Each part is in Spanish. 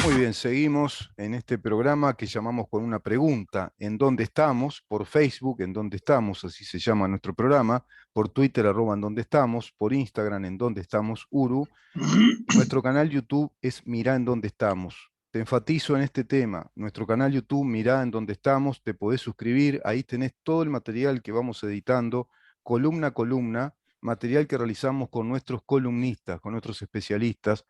Muy bien, seguimos en este programa que llamamos con una pregunta. ¿En dónde estamos? Por Facebook, ¿en dónde estamos? Así se llama nuestro programa. Por Twitter, @en dónde estamos. Por Instagram, ¿en dónde estamos? Uru. Y nuestro canal YouTube es Mirá en dónde estamos. Te enfatizo en este tema. Nuestro canal YouTube, Mirá en dónde estamos. Te podés suscribir. Ahí tenés todo el material que vamos editando, columna a columna, material que realizamos con nuestros columnistas, con nuestros especialistas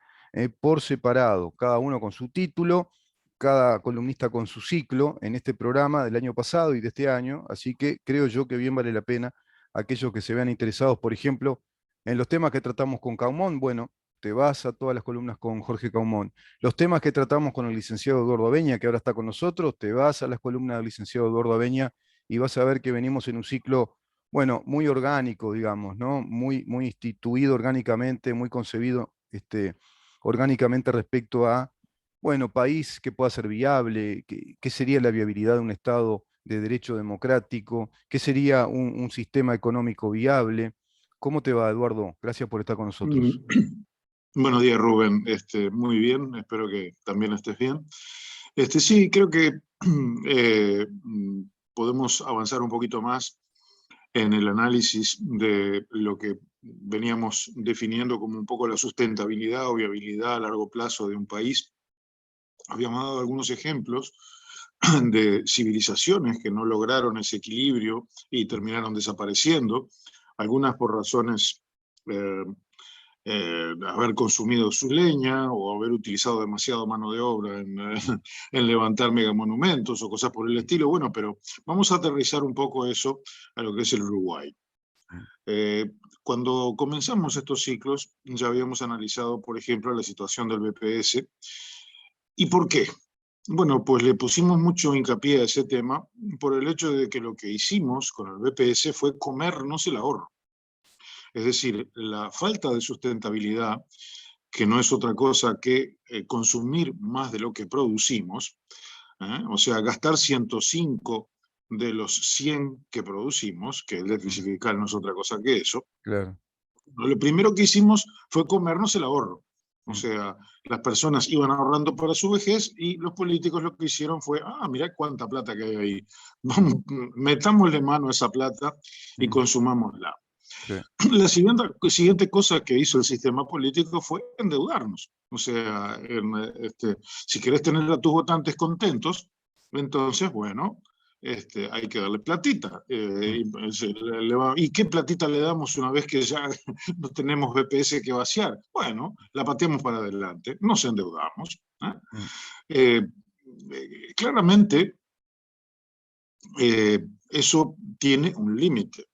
por separado, cada uno con su título, cada columnista con su ciclo en este programa del año pasado y de este año, así que creo yo que bien vale la pena aquellos que se vean interesados, por ejemplo, en los temas que tratamos con Caumón, bueno, te vas a todas las columnas con Jorge Caumón. Los temas que tratamos con el licenciado Eduardo Abeña, que ahora está con nosotros, te vas a las columnas del licenciado Eduardo Abeña y vas a ver que venimos en un ciclo, bueno, muy orgánico, digamos, ¿no? Muy instituido orgánicamente, muy concebido, orgánicamente respecto a, bueno, país que pueda ser viable, qué sería la viabilidad de un Estado de derecho democrático, qué sería un sistema económico viable. ¿Cómo te va, Eduardo? Gracias por estar con nosotros. Buenos días, Rubén. Muy bien, espero que también estés bien. Sí, creo que eh, podemos avanzar un poquito más en el análisis de lo que veníamos definiendo como un poco la sustentabilidad o viabilidad a largo plazo de un país. Habíamos dado algunos ejemplos de civilizaciones que no lograron ese equilibrio y terminaron desapareciendo, algunas por razones haber consumido su leña o haber utilizado demasiado mano de obra en levantar megamonumentos o cosas por el estilo. Bueno, pero vamos a aterrizar un poco eso a lo que es el Uruguay. Eh, Cuando comenzamos estos ciclos, ya habíamos analizado, por ejemplo, la situación del BPS. ¿Y por qué? Bueno, pues le pusimos mucho hincapié a ese tema por el hecho de que lo que hicimos con el BPS fue comernos el ahorro. Es decir, la falta de sustentabilidad, que no es otra cosa que consumir más de lo que producimos, o sea, gastar 105 de los 100 que producimos, que el déficit fiscal no es otra cosa que eso. Claro. Lo primero que hicimos fue comernos el ahorro. O sea, las personas iban ahorrando para su vejez y los políticos lo que hicieron fue, mirá cuánta plata que hay ahí. Vamos, metámosle mano a esa plata y consumámosla. Sí. La siguiente cosa que hizo el sistema político fue endeudarnos. O sea, si querés tener a tus votantes contentos, entonces, bueno, hay que darle platita. ¿Y qué platita le damos una vez que ya no tenemos BPS que vaciar? Bueno, la pateamos para adelante, nos endeudamos. Claramente, eso tiene un límite.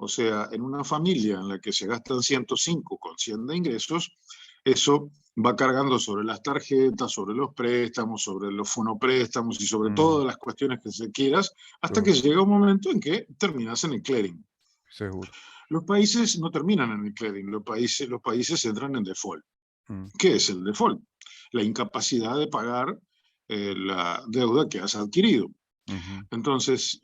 O sea, en una familia en la que se gastan 105 con 100 de ingresos, eso va cargando sobre las tarjetas, sobre los préstamos, sobre los fonopréstamos y sobre todas las cuestiones que se quieras, hasta que llega un momento en que terminas en el clearing. Seguro. Los países no terminan en el clearing, los países entran en default. ¿Qué es el default? La incapacidad de pagar la deuda que has adquirido. Entonces,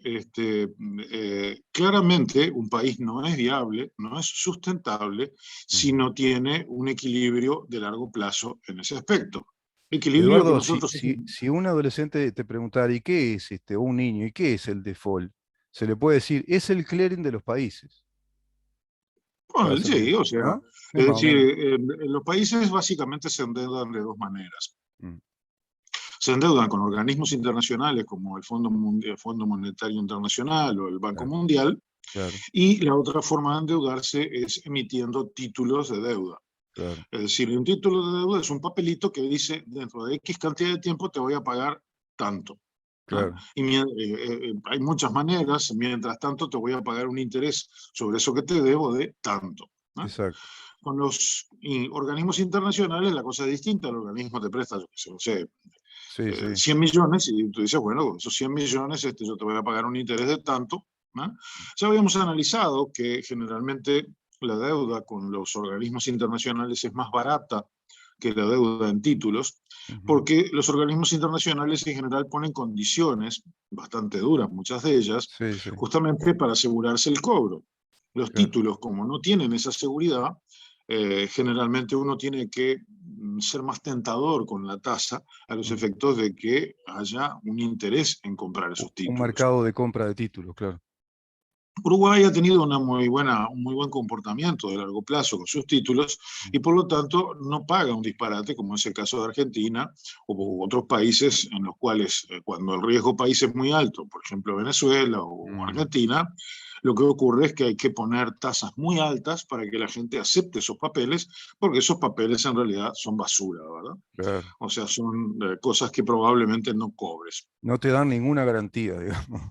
claramente un país no es viable, no es sustentable si no tiene un equilibrio de largo plazo en ese aspecto. Equilibrio que Eduardo, nosotros... si un adolescente te preguntara, ¿y qué es o un niño, ¿y qué es el default? Se le puede decir, es el clearing de los países. Para Bueno, hacerlo, sí, o sea, ¿no? Es es más o decir, menos. en los países básicamente se endeudan de dos maneras. Mm, Se endeudan con organismos internacionales como el Fondo Monetario Internacional o el Banco claro, Mundial, claro, y la otra forma de endeudarse es emitiendo títulos de deuda. claro, Es decir, un título de deuda es un papelito que dice, dentro de X cantidad de tiempo te voy a pagar tanto. claro. Y hay muchas maneras, mientras tanto te voy a pagar un interés sobre eso que te debo de tanto. Exacto. Con los organismos internacionales la cosa es distinta, el organismo te presta, no sé, Sí, sí. 100 millones y tú dices, bueno, con esos 100 millones yo te voy a pagar un interés de tanto. Ya habíamos analizado que generalmente la deuda con los organismos internacionales es más barata que la deuda en títulos, porque los organismos internacionales en general ponen condiciones bastante duras, muchas de ellas, Sí, sí, justamente para asegurarse el cobro. Los claro. títulos, como no tienen esa seguridad, generalmente uno tiene que ser más tentador con la tasa a los Mm. efectos de que haya un interés en comprar esos Un títulos. mercado de compra de títulos, claro. Uruguay ha tenido un muy buen comportamiento de largo plazo con sus títulos y por lo tanto no paga un disparate como es el caso de Argentina o otros países en los cuales cuando el riesgo país es muy alto, por ejemplo Venezuela o Mm, Argentina, lo que ocurre es que hay que poner tasas muy altas para que la gente acepte esos papeles, porque esos papeles en realidad son basura, ¿verdad? claro. O sea, son cosas que probablemente no cobres. No te dan ninguna garantía, digamos.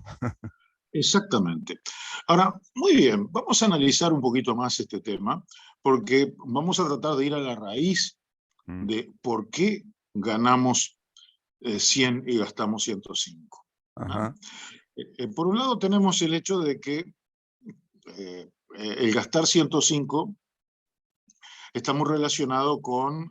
Exactamente. Ahora, muy bien, vamos a analizar un poquito más este tema, porque vamos a tratar de ir a la raíz Mm, de por qué ganamos 100 y gastamos 105. ¿No? ajá. Por un lado tenemos el hecho de que el gastar 105 está muy relacionado con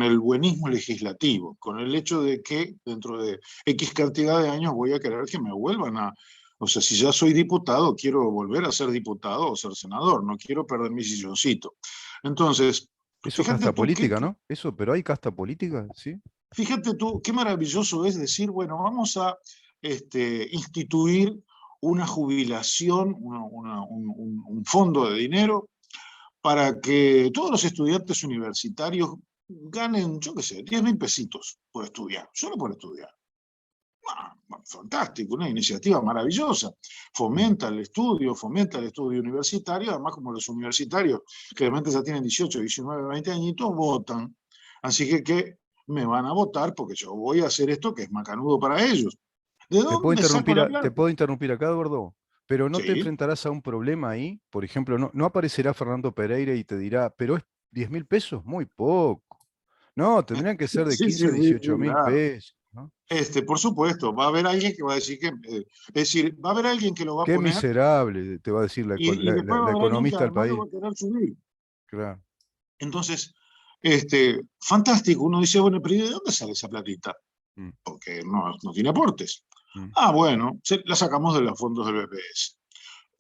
el buenismo legislativo, con el hecho de que dentro de X cantidad de años voy a querer que me vuelvan a... O sea, si ya soy diputado, quiero volver a ser diputado o ser senador, no quiero perder mi silloncito. Entonces, Eso es fíjate casta tú, política, ¿no? Eso, pero hay casta política, ¿sí? fíjate tú qué maravilloso es decir, bueno, vamos a instituir una jubilación, un fondo de dinero para que todos los estudiantes universitarios ganen, yo qué sé, 10.000 pesitos por estudiar, solo por estudiar. Ah, fantástico, una iniciativa maravillosa. Mm. Fomenta el estudio universitario, además como los universitarios, que realmente ya tienen 18, 19, 20 añitos, votan. Así que me van a votar porque yo voy a hacer esto que es macanudo para ellos. ¿De dónde saco la Te plata? puedo interrumpir acá, Eduardo, pero no te Sí, enfrentarás a un problema ahí. Por ejemplo, no aparecerá Fernando Pereira y te dirá, pero es 10.000 pesos, muy poco. No, tendrían que ser de sí, 15 sí, a sí, 18 mil claro. pesos, ¿no? Por supuesto, va a haber alguien que va a decir que, es decir, va a haber alguien que lo va a Qué poner miserable, te va a decir y después va la a haber alguien que economista del además lo va país. a querer subir. Claro. Entonces, fantástico, uno dice, bueno, pero ¿y de dónde sale esa platita? Mm, Porque no tiene aportes. mm. Ah, bueno, la sacamos de los fondos del BPS.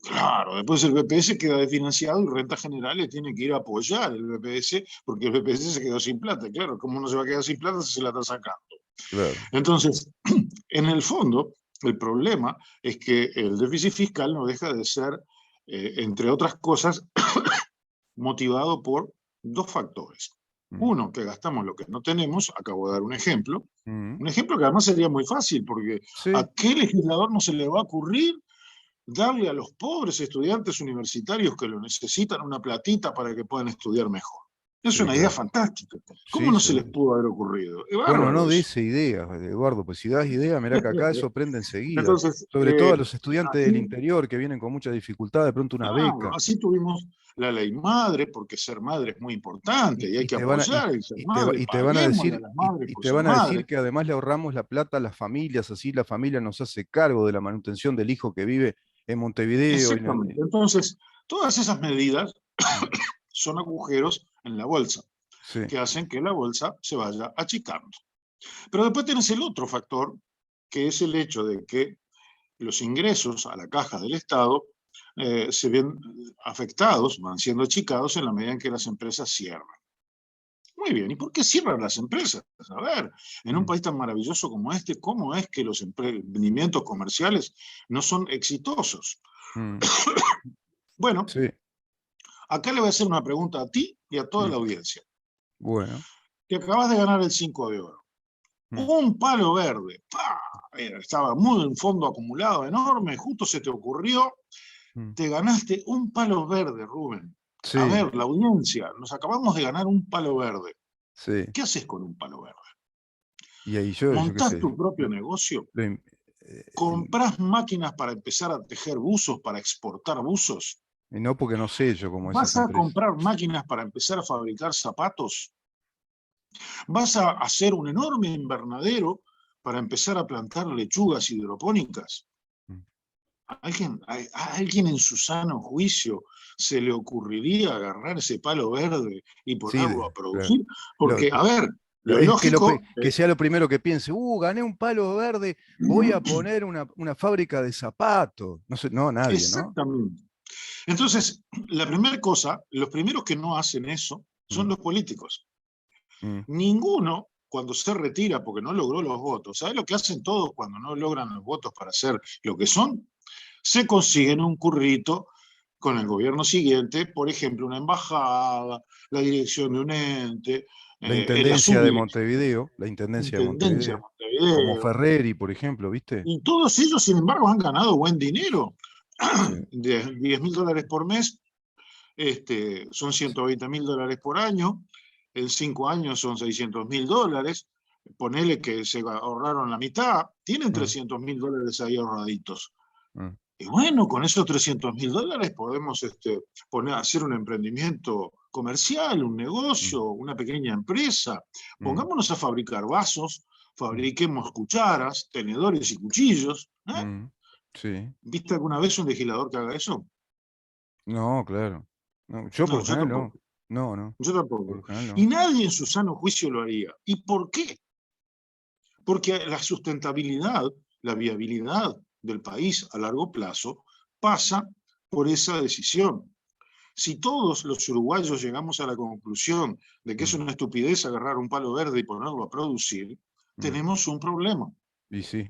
Claro, después el BPS queda desfinanciado y Renta General le tiene que ir a apoyar el BPS porque el BPS se quedó sin plata. Claro, ¿cómo no se va a quedar sin plata si se la está sacando? Claro. Entonces, en el fondo, el problema es que el déficit fiscal no deja de ser, entre otras cosas, motivado por dos factores. Mm, Uno, que gastamos lo que no tenemos, acabo de dar mm. un ejemplo que además sería muy fácil, porque ¿a Sí, qué legislador no se le va a ocurrir darle a los pobres estudiantes universitarios que lo necesitan una platita para que puedan estudiar mejor? Es sí, una idea claro. fantástica. ¿Cómo Sí, no se les seguro. pudo haber ocurrido? Es Bueno, no bárbaro de eso. esa idea, Eduardo, pues si das idea, mirá que acá eso prende enseguida. Entonces, Sobre todo a los estudiantes del así, interior que vienen con mucha dificultad, de pronto una claro, beca. así tuvimos la ley madre, porque ser madre es muy importante y hay Y que te van a, apoyar el ser y madre, te van a paguémosle a decir, las madres y por te ser van a decir madre. que además le ahorramos la plata a las familias, así la familia nos hace cargo de la manutención del hijo que vive en Montevideo. Exactamente. Entonces, todas esas medidas Mm, son agujeros en la bolsa sí. que hacen que la bolsa se vaya achicando. Pero después tienes el otro factor, que es el hecho de que los ingresos a la caja del Estado se ven afectados, van siendo achicados en la medida en que las empresas cierran. Muy bien, ¿y por qué cierran las empresas? A ver, en un Mm, país tan maravilloso como este, ¿cómo es que los emprendimientos comerciales no son exitosos? mm, Bueno, sí. acá le voy a hacer una pregunta a ti y a toda Mm, la audiencia. bueno. Que acabas de ganar el 5 de oro. Mm, Un palo verde. ¡Pah! Estaba muy en fondo acumulado, enorme, justo se te ocurrió, mm. te ganaste un palo verde, Rubén. A Sí, ver, la audiencia, nos acabamos de ganar un palo verde. sí. ¿Qué haces con un palo verde? Y ahí yo qué ¿Montás sé. tu propio negocio? lo im- eh, ¿Comprás máquinas para empezar a tejer buzos, para exportar buzos? y no porque no sé yo cómo es ¿Vas esa a empresa. comprar máquinas para empezar a fabricar zapatos? ¿Vas a hacer un enorme invernadero para empezar a plantar lechugas hidropónicas? Mm. ¿A alguien en su sano juicio se le ocurriría agarrar ese palo verde y Sí, ponerlo a claro. producir? Lo- Porque, a ver, lo es que, lógico, que sea lo primero que piense, gané un palo verde, voy a poner una fábrica de zapatos. No sé, no, nadie, ¿no? exactamente. Entonces, la primera cosa, los primeros que no hacen eso son Mm, los políticos. Mm. Ninguno, cuando se retira porque no logró los votos, ¿sabes lo que hacen todos cuando no logran los votos para ser lo que son? Se consiguen un currito con el gobierno siguiente, por ejemplo, una embajada, la dirección de un ente, La la Intendencia de Montevideo, la Intendencia de subintendencia de Montevideo, como Montevideo. Ferreri, por ejemplo, ¿viste? Y todos ellos, sin embargo, han ganado buen dinero. Sí. De $10.000 por mes, son $120.000 por año, en 5 años son $600.000, ponele que se ahorraron la mitad, tienen Mm, $300.000 ahí ahorraditos. mm, Y bueno, con esos $300.000 podemos hacer un emprendimiento comercial, un mm, negocio, una pequeña empresa. mm, Pongámonos a fabricar vasos, mm, fabriquemos cucharas, tenedores y cuchillos. mm. Sí. ¿Viste alguna vez un legislador que haga eso? No, claro. No, yo por No, lo yo general no. tampoco. No, no. Yo Por tampoco. lo general Y no. nadie en su sano juicio lo haría. ¿Y por qué? Porque la sustentabilidad, la viabilidad del país a largo plazo pasa por esa decisión. Si todos los uruguayos llegamos a la conclusión de que es Mm, una estupidez agarrar un palo verde y ponerlo a producir, mm. tenemos un problema. Y sí,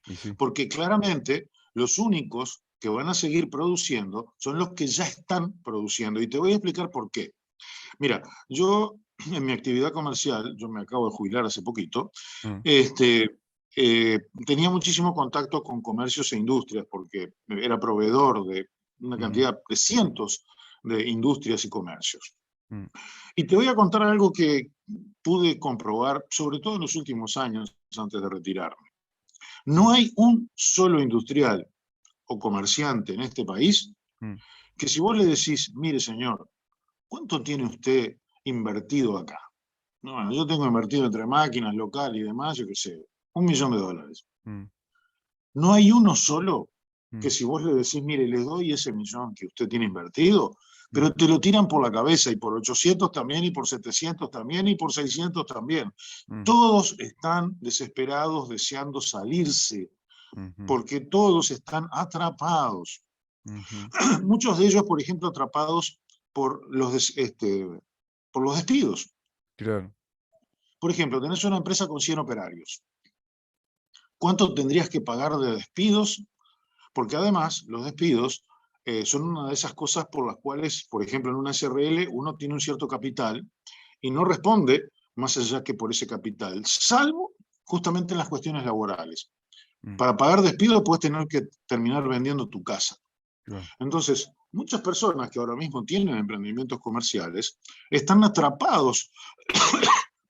y sí. Porque claramente los únicos que van a seguir produciendo son los que ya están produciendo. Y te voy a explicar por qué. Mira, yo en mi actividad comercial, yo me acabo de jubilar hace poquito, Mm, tenía muchísimo contacto con comercios e industrias porque era proveedor de una mm, cantidad de cientos de industrias y comercios. mm, Y te voy a contar algo que pude comprobar, sobre todo en los últimos años antes de retirarme. No hay un solo industrial o comerciante en este país mm, que si vos le decís, mire señor, ¿cuánto tiene usted invertido acá? No, bueno, yo tengo invertido entre máquinas, local y demás, yo qué sé, $1.000.000. mm, No hay uno solo que mm, si vos le decís, mire, le doy ese millón que usted tiene invertido, mm, pero te lo tiran por la cabeza y por 800 también y por 700 también y por 600 también. mm, Todos están desesperados deseando salirse ujú, porque todos están atrapados. ujú. Muchos de ellos, por ejemplo, atrapados por por los despidos. Claro. Por ejemplo, tenés una empresa con 100 operarios. ¿Cuánto tendrías que pagar de despidos? Porque además los despidos son una de esas cosas por las cuales, por ejemplo, en una SRL uno tiene un cierto capital y no responde más allá que por ese capital, salvo justamente en las cuestiones laborales. Mm, Para pagar despido puedes tener que terminar vendiendo tu casa. claro. Entonces, muchas personas que ahora mismo tienen emprendimientos comerciales están atrapados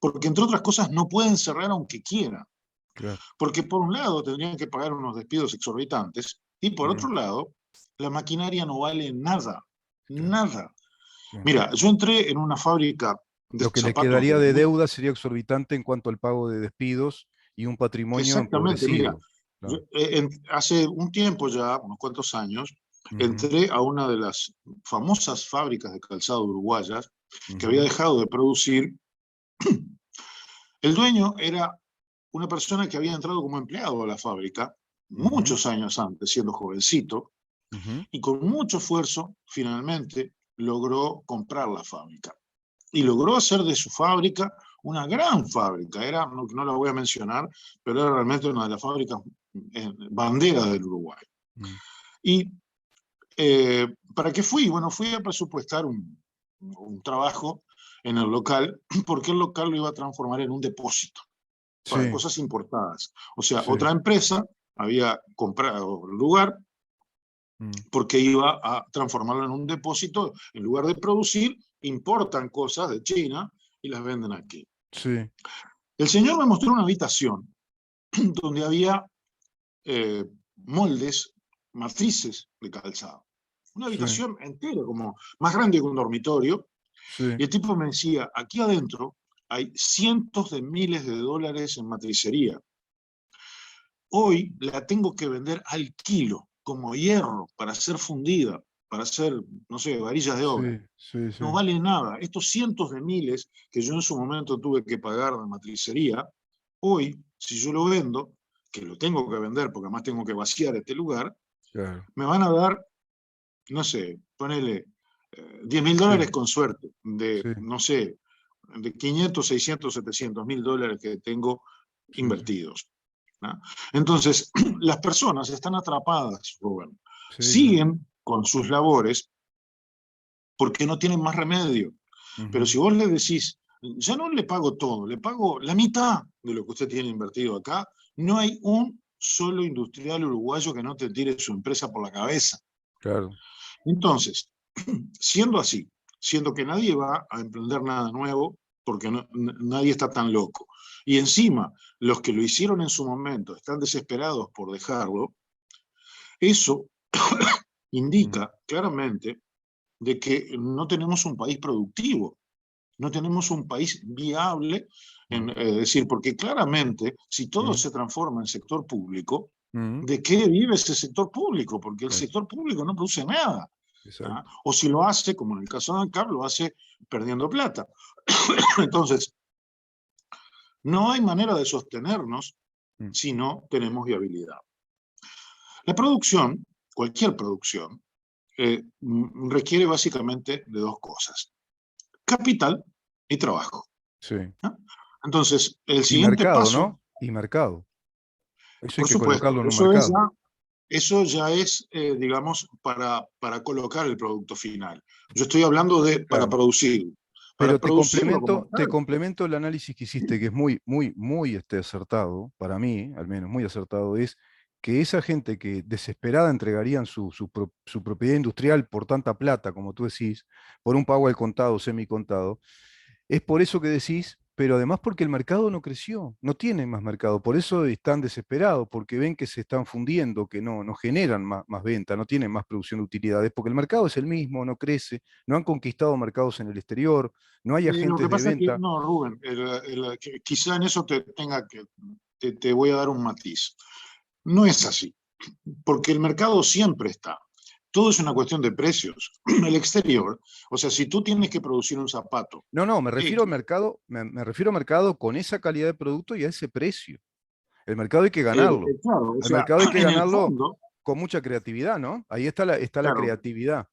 porque, entre otras cosas, no pueden cerrar aunque quieran. Claro. Porque por un lado tendrían que pagar unos despidos exorbitantes y por Mm, otro lado la maquinaria no vale nada, claro, nada. claro. Mira, yo entré en una fábrica de Lo que le zapatos quedaría de ready-made. deuda sería exorbitante en cuanto al pago de despidos y un patrimonio Exactamente, mira, empobrecido. Claro. hace un tiempo ya, unos cuantos años, Ujú, entré a una de las famosas fábricas de calzado uruguayas que había ujú, dejado de producir. El dueño era una persona que había entrado como empleado a la fábrica ujú, muchos años antes, siendo jovencito, ujú, y con mucho esfuerzo finalmente logró comprar la fábrica. Y logró hacer de su fábrica una gran fábrica. Era, no, no la voy a mencionar, pero era realmente una de las fábricas bandera del Uruguay. mm, ¿Y para qué fui? Bueno, fui a presupuestar un trabajo en el local, porque el local lo iba a transformar en un depósito para sí, cosas importadas. O sea, sí. otra empresa había comprado el lugar Mm, porque iba a transformarlo en un depósito. En lugar de producir, importan cosas de China y las venden aquí. sí, El señor me mostró una habitación donde había eh, moldes, matrices de calzado. Una sí, habitación entera, como más grande que un dormitorio. sí. Y el tipo me decía, aquí adentro hay cientos de miles de dólares en matricería. Hoy la tengo que vender al kilo, como hierro, para ser fundida, para hacer, no sé, varillas de Sí, obra. sí, sí. No vale nada. Estos cientos de miles que yo en su momento tuve que pagar de matricería, hoy, si yo lo vendo, que lo tengo que vender porque además tengo que vaciar este lugar, Claro. me van a dar, no sé, ponele $10.000 Sí, con suerte, de, sí. no sé, de 500, 600, 700 mil dólares que tengo Sí, invertidos, ¿no? Entonces, las personas están atrapadas, Rubén, sí, sí. siguen con sus labores porque no tienen más remedio. Pero Ujú, si vos le decís, ya no le pago todo, le pago la mitad de lo que usted tiene invertido acá, no hay un solo industrial uruguayo que no te tire su empresa por la cabeza. claro. Entonces, siendo así, siendo que nadie va a emprender nada nuevo, porque nadie está tan loco, y encima los que lo hicieron en su momento están desesperados por dejarlo, eso Mm, indica claramente de que no tenemos un país productivo, no tenemos un país viable, mm, es decir, porque claramente si todo mm, se transforma en sector público, mm. ¿de qué vive ese sector público? Porque el Eso, sector público no produce nada. ¿Ah? exacto. O si lo hace, como en el caso de ANCAP, lo hace perdiendo plata. Entonces, no hay manera de sostenernos Mm, si no tenemos viabilidad. La producción, cualquier producción, requiere básicamente de dos cosas: capital y trabajo. sí. ¿No? Entonces, el Y siguiente mercado, paso, ¿no? Y mercado. Eso hay por que supuesto, colocarlo en un mercado. eso ya es digamos, para colocar el producto final. Yo estoy hablando de Claro. para Pero producirlo como te tal. complemento el análisis que hiciste, que es muy, muy, muy acertado, para mí, al menos muy acertado, es que esa gente que desesperada entregarían su propiedad industrial por tanta plata, como tú decís, por un pago al contado, semicontado, es por eso que decís, pero además porque el mercado no creció, no tienen más mercado, por eso están desesperados, porque ven que se están fundiendo, que no generan más venta, no tienen más producción de utilidades, porque el mercado es el mismo, no crece, no han conquistado mercados en el exterior, no hay Lo que agentes de pasa es que, venta. no, Rubén, quizá en eso te voy a dar un matiz. No es así, porque el mercado siempre está. Todo es una cuestión de precios. El exterior, o sea, si tú tienes que producir un zapato No, no, me refiero al X, mercado, me refiero al mercado con esa calidad de producto y a ese precio. El mercado hay que ganarlo. claro, o Al sea, mercado hay que en el ganarlo fondo, con mucha creatividad, ¿no? Ahí está la claro, creatividad.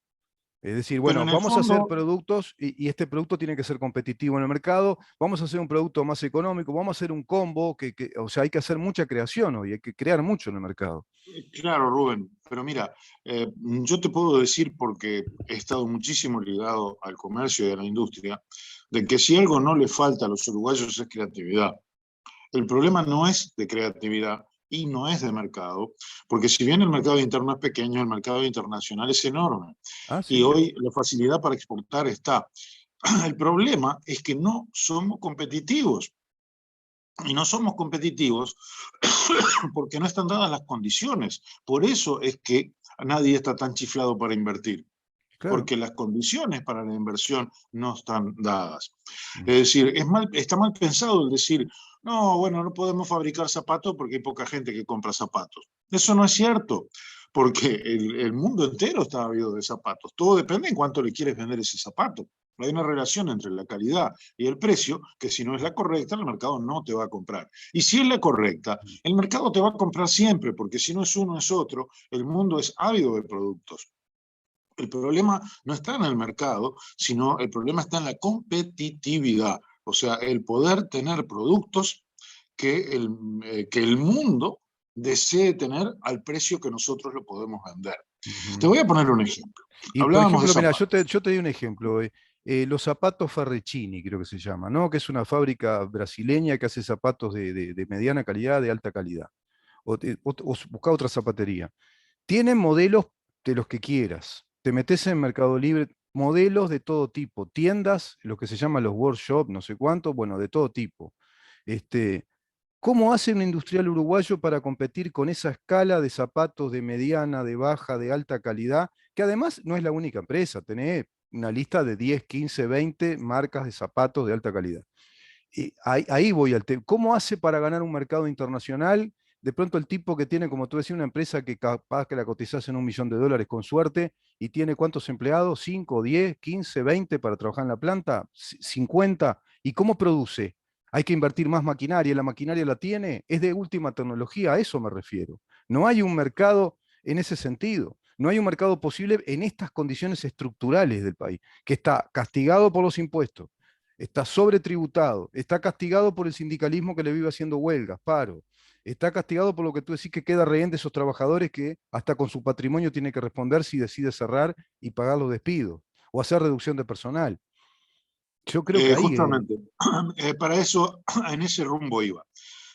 Es decir, pero bueno, en el vamos a hacer fondo, productos y este producto tiene que ser competitivo en el mercado, vamos a hacer un producto más económico, vamos a hacer un combo, o sea, hay que hacer mucha creación hoy, hay que crear mucho en el mercado. claro, Rubén, pero mira, yo te puedo decir, porque he estado muchísimo ligado al comercio y a la industria, de que si algo no le falta a los uruguayos es creatividad. El problema no es de creatividad y no es de mercado, porque si bien el mercado interno es pequeño, el mercado internacional es enorme. Ah, Y sí, hoy la facilidad para exportar está. El problema es que no somos competitivos. Y no somos competitivos porque no están dadas las condiciones. Por eso es que nadie está tan chiflado para invertir, claro. porque las condiciones para la inversión no están dadas. Mm, Es decir, está mal pensado el decir, no, bueno, no podemos fabricar zapatos porque hay poca gente que compra zapatos. Eso no es cierto, porque el mundo entero está habido de zapatos. Todo depende en cuánto le quieres vender ese zapato. Hay una relación entre la calidad y el precio que, si no es la correcta, el mercado no te va a comprar. Y si es la correcta, mm, el mercado te va a comprar siempre, porque si no es uno, es otro. El mundo es ávido de productos. El problema no está en el mercado, sino el problema está en la competitividad, o sea, el poder tener productos que el mundo desee tener al precio que nosotros lo podemos vender. Te ujú. voy a poner un ejemplo. Y por Hablábamos de ejemplo, mira, zapatos. yo te doy un ejemplo. Los zapatos Ferrecini, creo que se llama, ¿no? Que es una fábrica brasileña que hace zapatos de mediana calidad, de alta calidad. O busca otra zapatería. Tienen modelos de los que quieras. Te metes en Mercado Libre, modelos de todo tipo, tiendas, lo que se llaman los workshop, no sé cuánto, bueno, de todo tipo. Este, ¿Cómo hace un industrial uruguayo para competir con esa escala de zapatos de mediana, de baja, de alta calidad? Que además no es la única empresa, tenés una lista de 10, 15, 20 marcas de zapatos de alta calidad. Y ahí voy al tema. ¿Cómo hace para ganar un mercado internacional? De pronto el tipo que tiene, como tú decías, una empresa que capaz que la cotizás en $1 millón con suerte y tiene cuántos empleados, 5, 10, 15, 20 para trabajar en la planta, 50. ¿Y cómo produce? Hay que invertir más maquinaria, la maquinaria la tiene, es de última tecnología, a eso me refiero. No hay un mercado en ese sentido. No hay un mercado posible en estas condiciones estructurales del país, que está castigado por los impuestos, está sobretributado, está castigado por el sindicalismo que le vive haciendo huelgas, paro, está castigado por lo que tú decís que queda rehén de esos trabajadores que hasta con su patrimonio tiene que responder si decide cerrar y pagar los despidos o hacer reducción de personal. Yo creo que ahí... Justamente, para eso, en ese rumbo iba.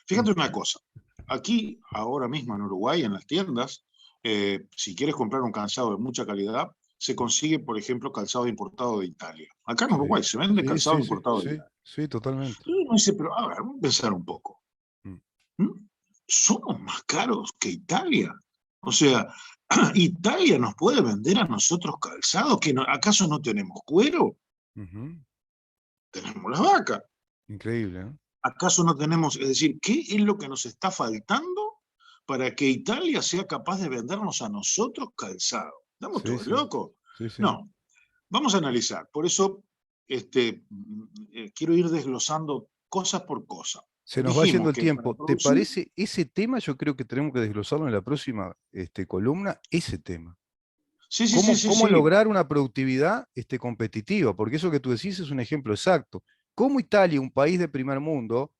Fíjate una cosa, aquí, ahora mismo en Uruguay, en las tiendas, si quieres comprar un calzado de mucha calidad, se consigue, por ejemplo, calzado importado de Italia. Acá en Uruguay se vende sí, calzado sí, sí, importado de sí, Italia. sí, totalmente. Y uno dice, pero a ver, vamos a pensar un poco. Mm. ¿Somos más caros que Italia? O sea, ¿Italia nos puede vender a nosotros calzado? ¿Acaso no tenemos cuero? Tenemos las vacas. Increíble, ¿no? ¿Acaso no tenemos, es decir, qué es lo que nos está faltando para que Italia sea capaz de vendernos a nosotros calzado? ¿Estamos Sí, todos sí, locos? sí, sí. No, vamos a analizar. Por eso quiero ir desglosando cosa por cosa. Se nos va yendo Dijimos el que para tiempo. ¿Te producir, parece ese tema? Yo creo que tenemos que desglosarlo en la próxima columna, ese tema. sí, sí, sí, ¿Cómo, sí, cómo sí, lograr una productividad competitiva? Porque eso que tú decís es un ejemplo exacto. ¿Cómo Italia, un país de primer mundo,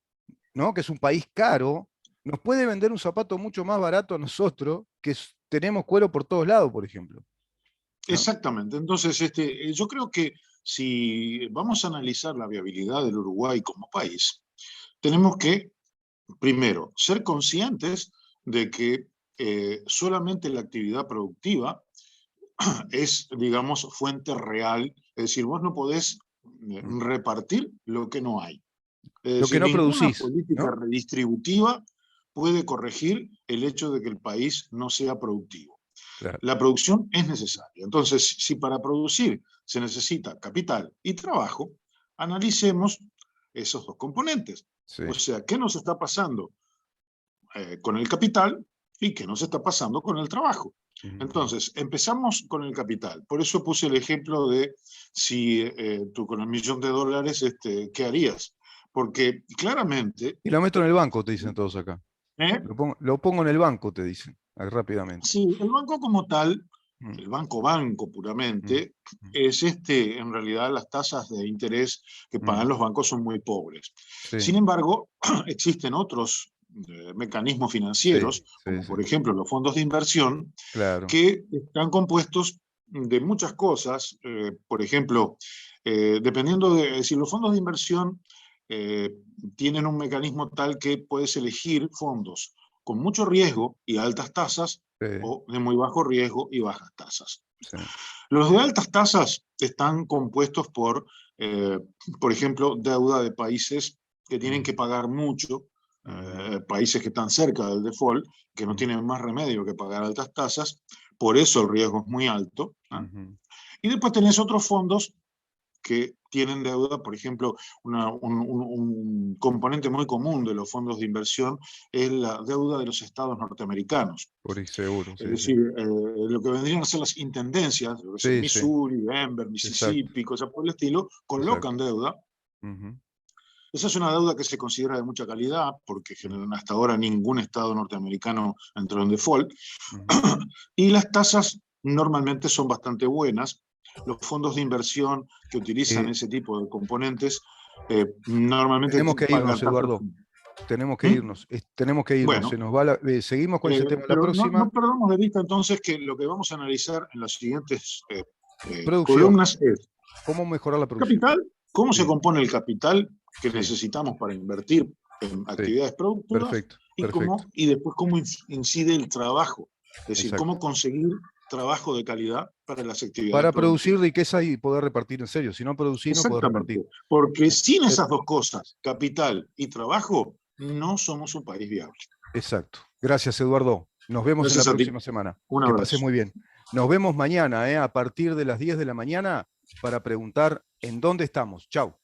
¿no? Que es un país caro, nos puede vender un zapato mucho más barato a nosotros, que tenemos cuero por todos lados, por ejemplo? ¿No? exactamente. Entonces, yo creo que si vamos a analizar la viabilidad del Uruguay como país, tenemos que, primero, ser conscientes de que solamente la actividad productiva es, digamos, fuente real. Es decir, vos no podés repartir lo que no hay. Es Lo que decir, no ninguna producís, política ¿no? redistributiva puede corregir el hecho de que el país no sea productivo. Claro. La producción es necesaria. Entonces, si para producir se necesita capital y trabajo, analicemos esos dos componentes. Sí. O sea, ¿qué nos está pasando con el capital y qué nos está pasando con el trabajo? Entonces, empezamos con el capital. Por eso puse el ejemplo de si tú con $1.000.000, ¿qué harías? Porque claramente... Y lo meto en el banco, te dicen todos acá. ¿eh? Lo pongo en el banco, te dicen, rápidamente. Sí, el banco como tal, Mm, el banco mm, puramente, mm, es en realidad las tasas de interés que mm. pagan los bancos son muy pobres. Sí, Sin embargo, existen otros mecanismos sí, financieros, sí, como sí, por ejemplo los fondos de inversión, claro. que están compuestos de muchas cosas. Por ejemplo, dependiendo de si los fondos de inversión tienen un mecanismo tal que puedes elegir fondos con mucho riesgo y altas tasas Sí, o de muy bajo riesgo y bajas tasas. sí. Los de altas tasas están compuestos por ejemplo, deuda de países que tienen que Mm, pagar mucho, ujú, países que están cerca del default, que no mm, tienen más remedio que pagar altas tasas, por eso el riesgo es muy alto. ¿Ah? ujú. Y después tenés otros fondos que tienen deuda, por ejemplo, un componente muy común de los fondos de inversión es la deuda de los estados norteamericanos. Por ahí seguro, Es sí, sí. decir, lo que vendrían a ser las intendencias, lo que es Sí, sí, Missouri, Denver, exacto, Mississippi, cosas por el estilo, colocan exacto. deuda. Ujú, Esa es una deuda que se considera de mucha calidad, porque mm, hasta ahora ningún estado norteamericano entró en default, ujú. y las tasas normalmente son bastante buenas. Los fondos de inversión que utilizan Eh, ese tipo de componentes normalmente tenemos que irnos, pagan tasas. Eduardo. Tenemos que ¿Mm? irnos. Tenemos que irnos. Bueno, Seguimos con ese tema la pero próxima. no perdamos de vista entonces que lo que vamos a analizar en las siguientes Producción. columnas es ¿Cómo mejorar la producción? capital, cómo se Sí, compone el capital que sí, necesitamos para invertir en sí. actividades productivas Perfecto, perfecto. y después cómo incide el trabajo, es decir, Exacto. cómo conseguir trabajo de calidad para las actividades Para producir productivas. riqueza y poder repartir en serio. Si no producís, no podés repartir. Exactamente, porque Eh, sin eh, esas dos cosas, capital y trabajo, no somos un país viable. Exacto. Gracias, Eduardo. Nos vemos en la Gracias a ti. próxima semana. Un Que pases abrazo. muy bien. Nos vemos mañana, a partir de las 10 de la mañana, para preguntar en dónde estamos. Chau.